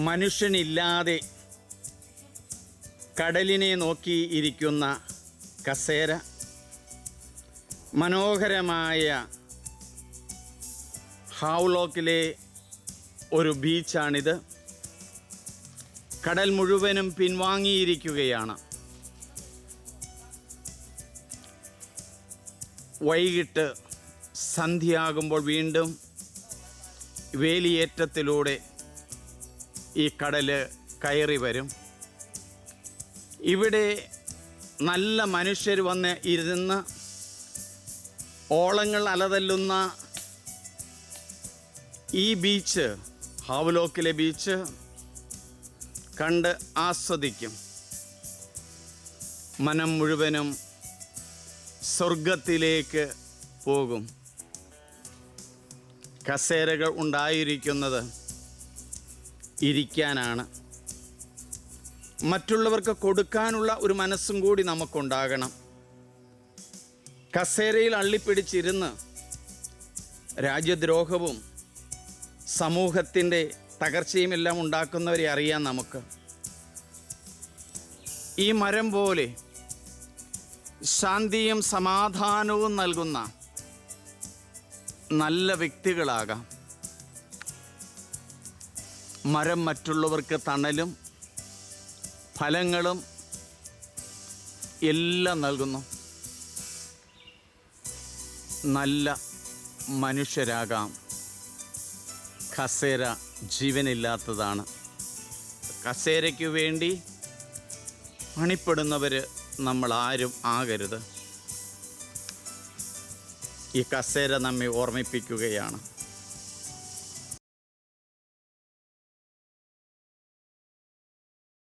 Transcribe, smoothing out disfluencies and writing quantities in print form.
മനുഷ്യനില്ലാതെ കടലിനെ നോക്കി ഇരിക്കുന്ന കസേര, മനോഹരമായ ഹാവ്ലോക്കിലെ ഒരു ബീച്ചാണിത്. കടൽ മുഴുവനും പിൻവാങ്ങിയിരിക്കുകയാണ്. വൈകിട്ട് സന്ധ്യയാകുമ്പോൾ വീണ്ടും വേലിയേറ്റത്തിലൂടെ ഈ കടൽ കയറി വരും. ഇവിടെ നല്ല മനുഷ്യർ വന്ന് ഇരുന്ന് ഓളങ്ങൾ അലതല്ലുന്ന ഈ ബീച്ച്, ഹാവ്ലോക്കിലെ ബീച്ച് കണ്ട് ആസ്വദിക്കും. മനം മുഴുവനും സ്വർഗത്തിലേക്ക് പോകും. കസേരകൾ ഉണ്ടായിരിക്കുന്നത് ഇരിക്കാനാണ്. മറ്റുള്ളവർക്ക് കൊടുക്കാനുള്ള ഒരു മനസ്സും കൂടി നമുക്കുണ്ടാകണം. കസേരയിൽ അള്ളിപ്പിടിച്ചിരുന്ന് രാജ്യദ്രോഹവും സമൂഹത്തിൻ്റെ തകർച്ചയും എല്ലാം ഉണ്ടാക്കുന്നവരെ അറിയാം നമുക്ക്. ഈ മരം പോലെ ശാന്തിയും സമാധാനവും നൽകുന്ന നല്ല വ്യക്തികളാകാം. മരം മറ്റുള്ളവർക്ക് തണലും ഫലങ്ങളും എല്ലാം നൽകുന്നു. നല്ല മനുഷ്യരാകാം. കസേര ജീവനില്ലാത്തതാണ്. കസേരയ്ക്ക് വേണ്ടി പണിപ്പെടുന്നവർ നമ്മളാരും ആകരുത്. ഈ കസേര നമ്മെ ഓർമ്മിപ്പിക്കുകയാണ്.